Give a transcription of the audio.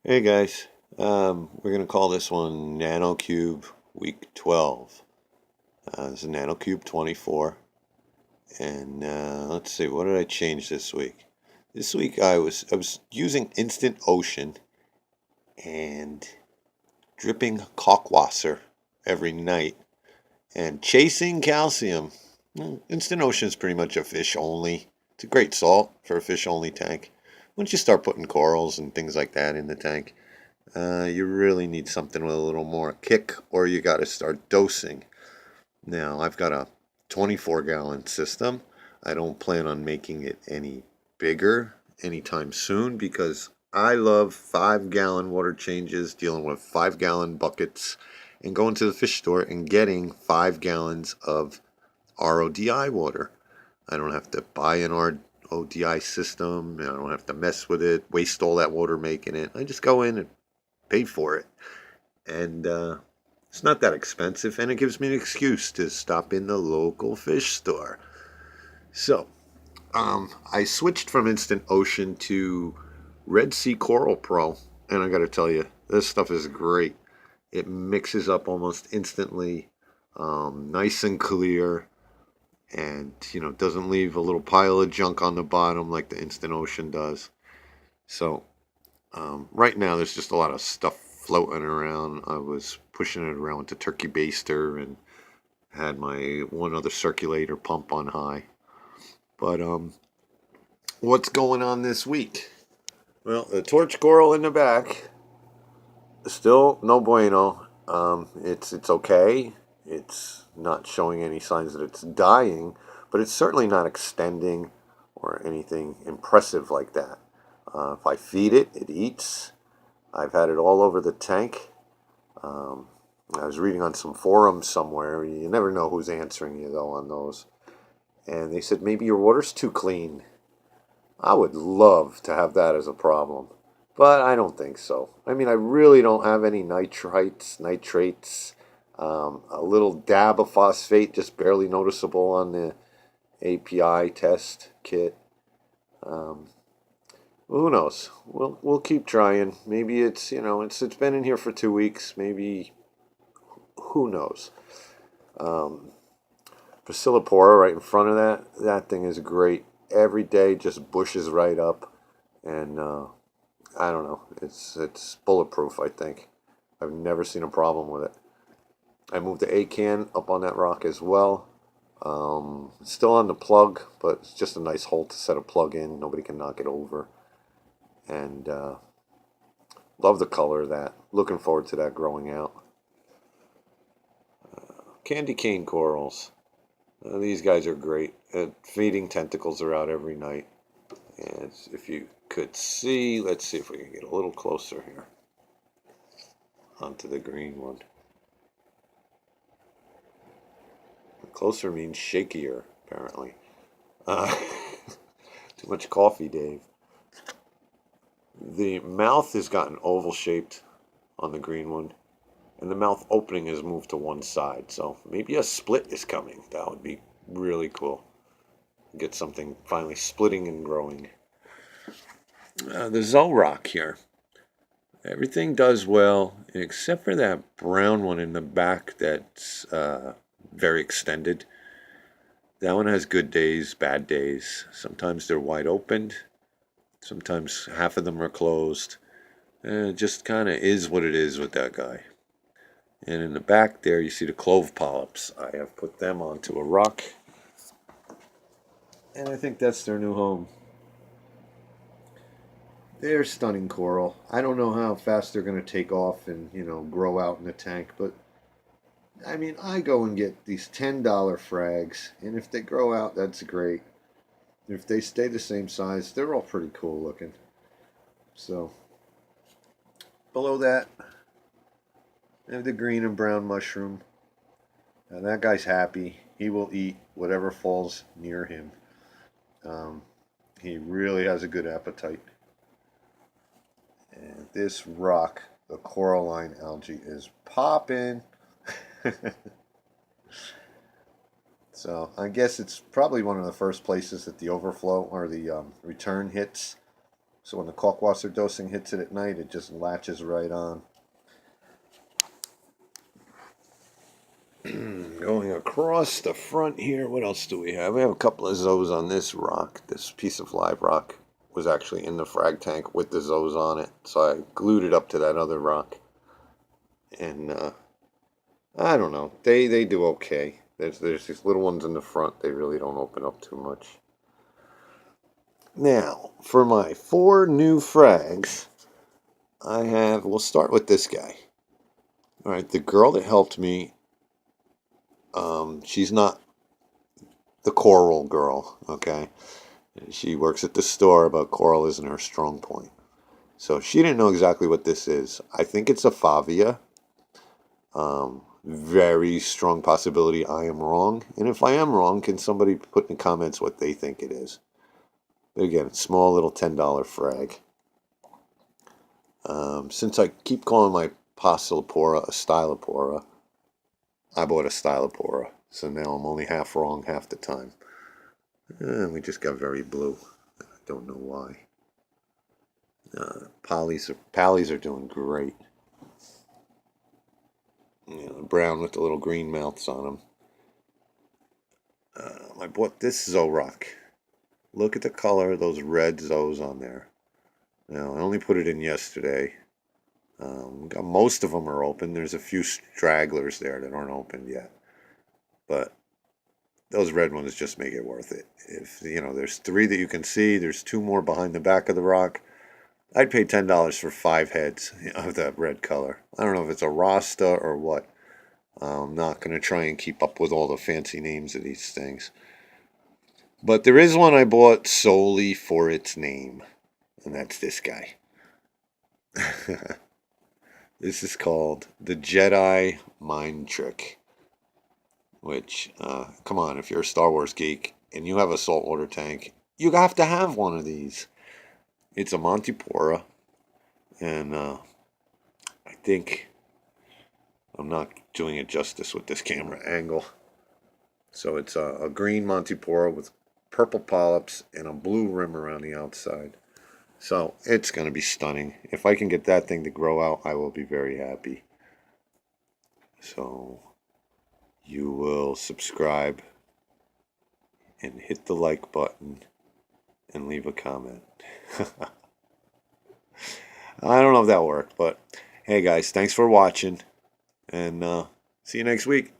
Hey guys, we're gonna call this one Nano Cube Week 12. This is Nano Cube 24, and let's see, what did I change this week? This week I was using Instant Ocean and dripping Kalkwasser every night and chasing calcium. Instant Ocean is pretty much a fish only. It's a great salt for a fish only tank. Once you start putting corals and things like that in the tank, you really need something with a little more kick, or you got to start dosing. Now, I've got a 24-gallon system. I don't plan on making it any bigger anytime soon because I love 5-gallon water changes, dealing with 5-gallon buckets, and going to the fish store and getting 5 gallons of RODI water. I don't have to buy an RODI system. I don't have to mess with it, waste all that water making it. I just go in and pay for it. And it's not that expensive, and it gives me an excuse to stop in the local fish store. So I switched from Instant Ocean to Red Sea Coral Pro, and I got to tell you, this stuff is great. It mixes up almost instantly, nice and clear, and doesn't leave a little pile of junk on the bottom like the Instant Ocean does. So right now, there's just a lot of stuff floating around. I was pushing it around with the turkey baster and had my one other circulator pump on high. But what's going on this week? Well, the torch coral in the back, still no bueno. It's okay. It's not showing any signs that it's dying, but it's certainly not extending or anything impressive like that. If I feed it, it eats. I've had it all over the tank. Um, I was reading on some forums somewhere. You never know who's answering you, though, on those. And they said, maybe your water's too clean. I would love to have that as a problem. But I don't think so. I mean, I really don't have any nitrates, a little dab of phosphate, just barely noticeable on the API test kit. Um, who knows? We'll keep trying. Maybe it's been in here for 2 weeks. Maybe who knows? Um, Bacillopora right in front of that thing is great. Every day just bushes right up, and I don't know. It's bulletproof. I think I've never seen a problem with it. I moved the A can up on that rock as well. It's still on the plug, but it's just a nice hole to set a plug in. Nobody can knock it over. And love the color of that. Looking forward to that growing out. Candy cane corals. These guys are great. Feeding tentacles are out every night. And if you could see, let's see if we can get a little closer here onto the green one. Closer means shakier, apparently. Uh, too much coffee, Dave. The mouth has gotten oval shaped on the green one, and the mouth opening has moved to one side. So maybe a split is coming. That would be really cool. Get something finally splitting and growing. The Zolrock here. Everything does well, except for that brown one in the back that's very extended. That one has good days, bad days. Sometimes they're wide open. Sometimes half of them are closed. And it just kind of is what it is with that guy. And in the back there, you see the clove polyps. I have put them onto a rock. And I think that's their new home. They're stunning coral. I don't know how fast they're going to take off and, grow out in the tank, but I mean, I go and get these $10 frags, and if they grow out, that's great. If they stay the same size, they're all pretty cool looking. So, below that, I have the green and brown mushroom. And that guy's happy. He will eat whatever falls near him. He really has a good appetite. And this rock, the coralline algae, is popping. So I guess it's probably one of the first places that the overflow or the return hits. So when the Kalkwasser dosing hits it at night, it just latches right on. Going across the front here, what else do we have? We have a couple of Zoes on this rock. This piece of live rock was actually in the frag tank with the Zoes on it. So I glued it up to that other rock. And I don't know. They do okay. There's these little ones in the front. They really don't open up too much. Now, for my 4 new frags, we'll start with this guy. All right, the girl that helped me, she's not the coral girl, okay? She works at the store, but coral isn't her strong point. So she didn't know exactly what this is. I think it's a favia. Very strong possibility I am wrong. And if I am wrong, can somebody put in the comments what they think it is? But again, small little $10 frag. Since I keep calling my Pastilopora a Stylopora, I bought a Stylopora. So now I'm only half wrong half the time. We just got very blue. I don't know why. Pallies are doing great. You know, brown with the little green mouths on them. I bought this Zorock. Look at the color of those red Zoes on there. Now, I only put it in yesterday. Most of them are open. There's a few stragglers there that aren't opened yet. But those red ones just make it worth it. If, you know, there's 3 that you can see. There's 2 more behind the back of the rock. I'd pay $10 for 5 heads of that red color. I don't know if it's a Rasta or what. I'm not going to try and keep up with all the fancy names of these things. But there is one I bought solely for its name. And that's this guy. This is called the Jedi Mind Trick. Which, come on, if you're a Star Wars geek and you have a saltwater tank, you have to have one of these. It's a Montipora. And I think I'm not doing it justice with this camera angle. So it's a green Montipora with purple polyps and a blue rim around the outside. So it's going to be stunning. If I can get that thing to grow out, I will be very happy. So you will subscribe and hit the like button and leave a comment. I don't know if that worked, but hey guys, thanks for watching, and see you next week.